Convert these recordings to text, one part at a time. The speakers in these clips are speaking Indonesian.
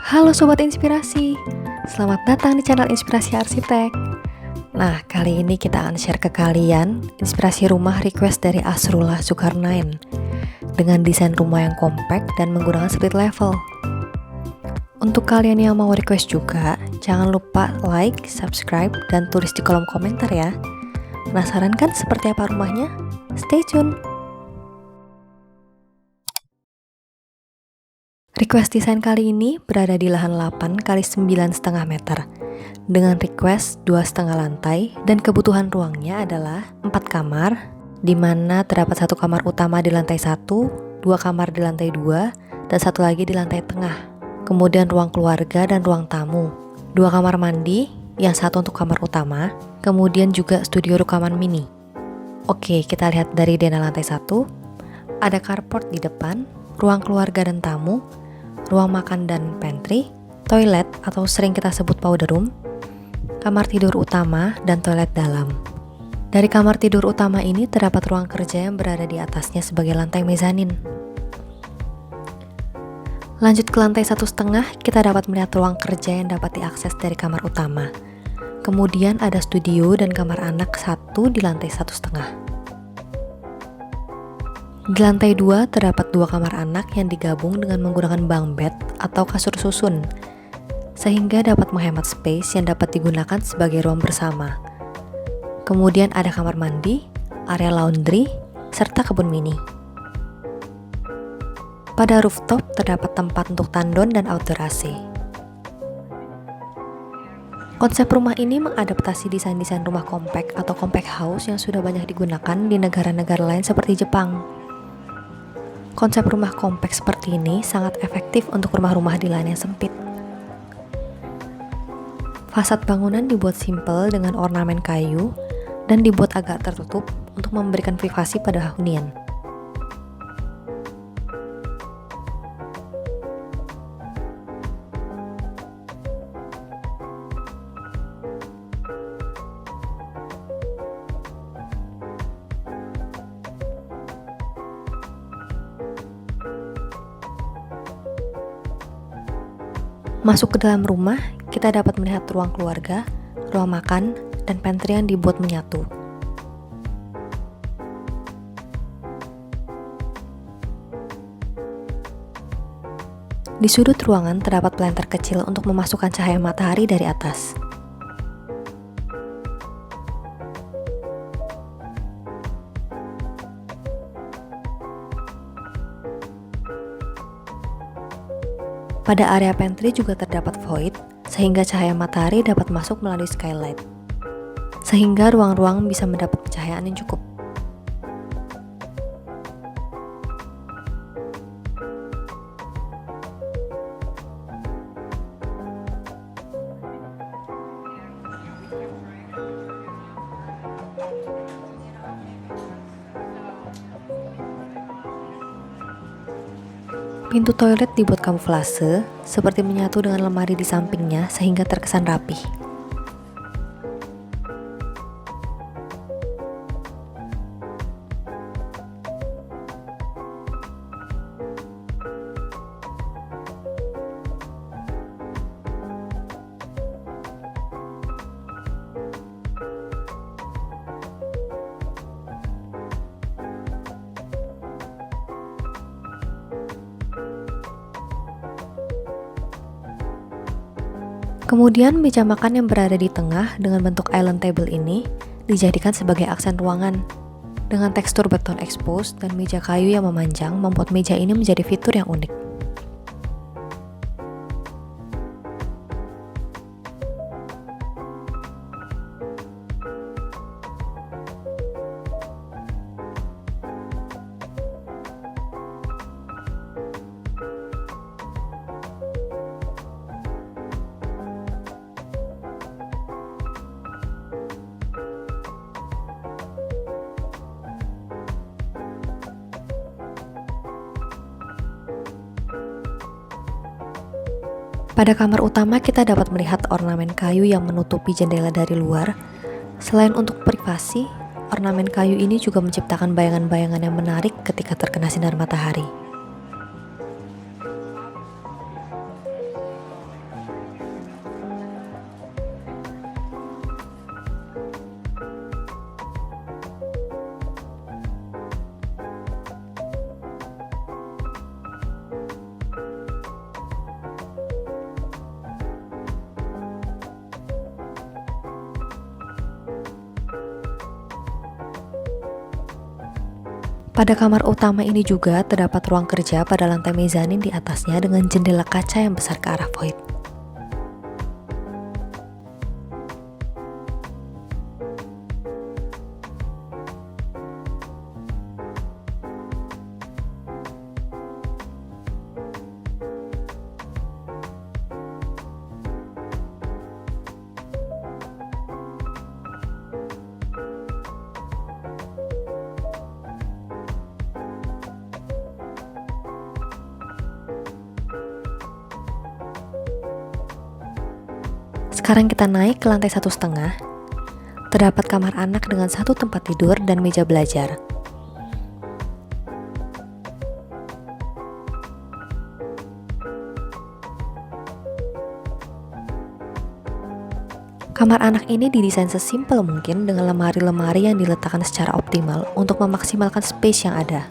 Halo Sobat Inspirasi, selamat datang di channel Inspirasi Arsitek. Nah, kali ini kita akan share ke kalian inspirasi rumah request dari Asrullah Zulkarnain dengan desain rumah yang compact dan menggunakan split level. Untuk kalian yang mau request juga, jangan lupa like, subscribe, dan tulis di kolom komentar ya. Penasaran kan seperti apa rumahnya? Stay tune! Request desain kali ini berada di lahan 8 x 9,5 meter dengan request 2,5 lantai dan kebutuhan ruangnya adalah 4 kamar, di mana terdapat 1 kamar utama di lantai 1, 2 kamar di lantai 2, dan 1 lagi di lantai tengah. Kemudian ruang keluarga dan ruang tamu, 2 kamar mandi, yang 1 untuk kamar utama, kemudian juga studio rekaman mini. Oke, kita lihat dari denah lantai 1, ada carport di depan, ruang keluarga dan tamu, ruang makan dan pantry, toilet atau sering kita sebut powder room, kamar tidur utama, dan toilet dalam. Dari kamar tidur utama ini terdapat ruang kerja yang berada di atasnya sebagai lantai mezanin. Lanjut ke lantai 1,5, kita dapat melihat ruang kerja yang dapat diakses dari kamar utama. Kemudian ada studio dan kamar anak 1 di lantai 1,5. Di lantai 2 terdapat 2 kamar anak yang digabung dengan menggunakan bunk bed atau kasur susun, sehingga dapat menghemat space yang dapat digunakan sebagai ruang bersama. Kemudian ada kamar mandi, area laundry, serta kebun mini. Pada rooftop terdapat tempat untuk tandon dan outdoor AC. Konsep rumah ini mengadaptasi desain-desain rumah compact atau compact house yang sudah banyak digunakan di negara-negara lain seperti Jepang. Konsep rumah kompak seperti ini sangat efektif untuk rumah-rumah di lahan yang sempit. Fasad bangunan dibuat simpel dengan ornamen kayu dan dibuat agak tertutup untuk memberikan privasi pada hunian. Masuk ke dalam rumah, kita dapat melihat ruang keluarga, ruang makan, dan pantry yang dibuat menyatu. Di sudut ruangan terdapat planter kecil untuk memasukkan cahaya matahari dari atas. Pada area pantry juga terdapat void, sehingga cahaya matahari dapat masuk melalui skylight, sehingga ruang-ruang bisa mendapat pencahayaan yang cukup. Pintu toilet dibuat kamuflase, seperti menyatu dengan lemari di sampingnya sehingga terkesan rapih. Kemudian meja makan yang berada di tengah dengan bentuk island table ini dijadikan sebagai aksen ruangan. Dengan tekstur beton expose dan meja kayu yang memanjang membuat meja ini menjadi fitur yang unik. Pada kamar utama kita dapat melihat ornamen kayu yang menutupi jendela dari luar. Selain untuk privasi, ornamen kayu ini juga menciptakan bayangan-bayangan yang menarik ketika terkena sinar matahari. Pada kamar utama ini juga terdapat ruang kerja pada lantai mezanin di atasnya dengan jendela kaca yang besar ke arah void. Sekarang kita naik ke lantai 1,5. Terdapat kamar anak dengan 1 tempat tidur dan meja belajar. Kamar anak ini didesain sesimpel mungkin dengan lemari-lemari yang diletakkan secara optimal untuk memaksimalkan space yang ada.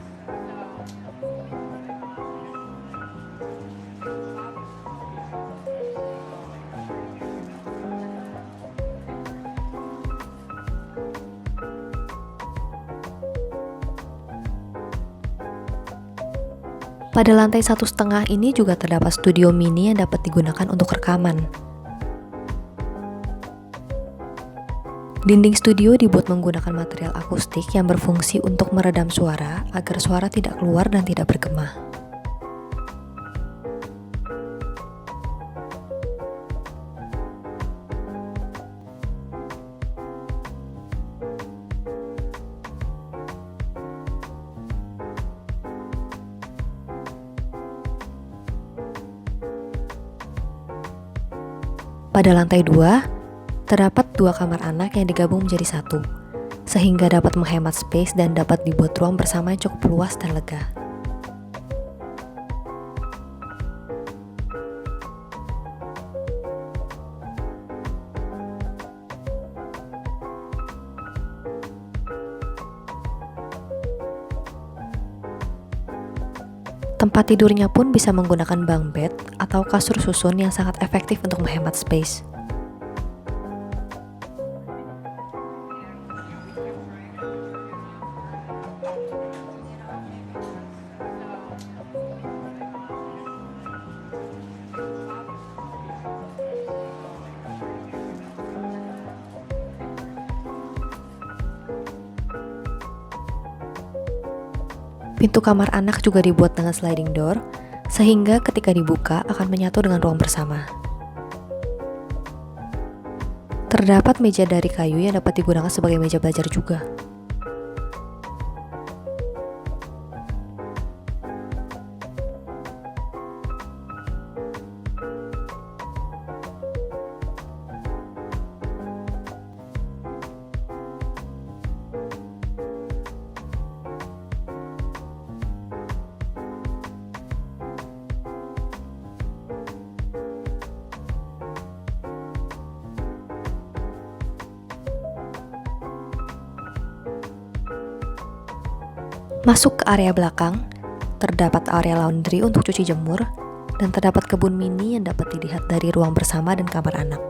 Pada lantai 1,5 ini juga terdapat studio mini yang dapat digunakan untuk rekaman. Dinding studio dibuat menggunakan material akustik yang berfungsi untuk meredam suara agar suara tidak keluar dan tidak bergema. Pada lantai 2, terdapat 2 kamar anak yang digabung menjadi 1, sehingga dapat menghemat space dan dapat dibuat ruang bersama yang cukup luas dan lega. Tempat tidurnya pun bisa menggunakan bunk bed atau kasur susun yang sangat efektif untuk menghemat space. Pintu kamar anak juga dibuat dengan sliding door, sehingga ketika dibuka akan menyatu dengan ruang bersama. Terdapat meja dari kayu yang dapat digunakan sebagai meja belajar juga. Masuk ke area belakang, terdapat area laundry untuk cuci jemur, dan terdapat kebun mini yang dapat dilihat dari ruang bersama dan kamar anak.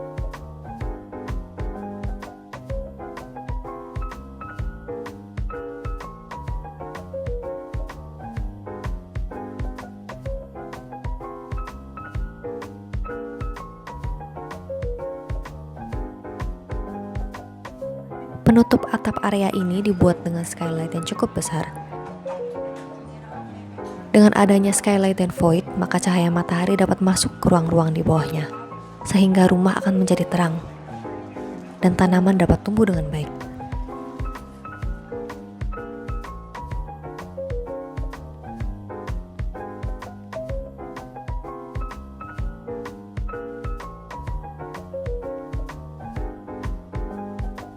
Penutup atap area ini dibuat dengan skylight yang cukup besar. Dengan adanya skylight dan void, maka cahaya matahari dapat masuk ke ruang-ruang di bawahnya, sehingga rumah akan menjadi terang, dan tanaman dapat tumbuh dengan baik.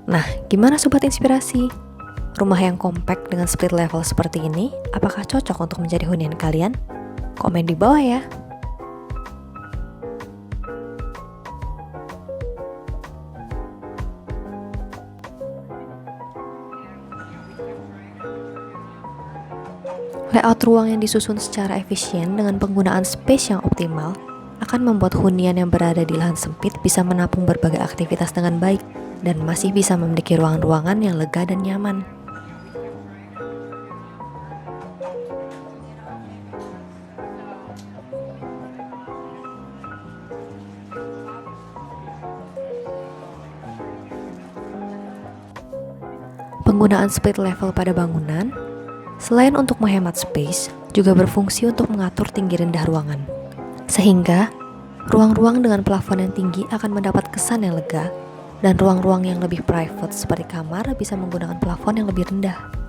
Nah, gimana Sobat Inspirasi? Rumah yang kompak dengan split level seperti ini, apakah cocok untuk menjadi hunian kalian? Komen di bawah ya. Layout ruang yang disusun secara efisien dengan penggunaan space yang optimal akan membuat hunian yang berada di lahan sempit bisa menampung berbagai aktivitas dengan baik dan masih bisa memiliki ruang-ruangan yang lega dan nyaman. Penggunaan split level pada bangunan, selain untuk menghemat space, juga berfungsi untuk mengatur tinggi rendah ruangan. Sehingga, ruang-ruang dengan plafon yang tinggi akan mendapat kesan yang lega, dan ruang-ruang yang lebih private seperti kamar bisa menggunakan plafon yang lebih rendah.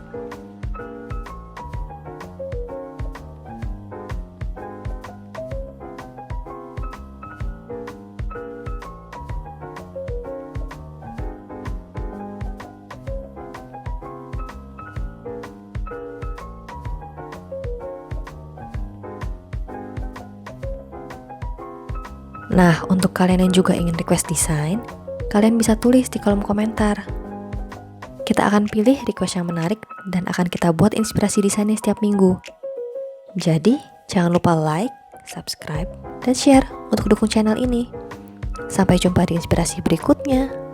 Nah, untuk kalian yang juga ingin request desain, kalian bisa tulis di kolom komentar. Kita akan pilih request yang menarik dan akan kita buat inspirasi desainnya setiap minggu. Jadi, jangan lupa like, subscribe, dan share untuk dukung channel ini. Sampai jumpa di inspirasi berikutnya.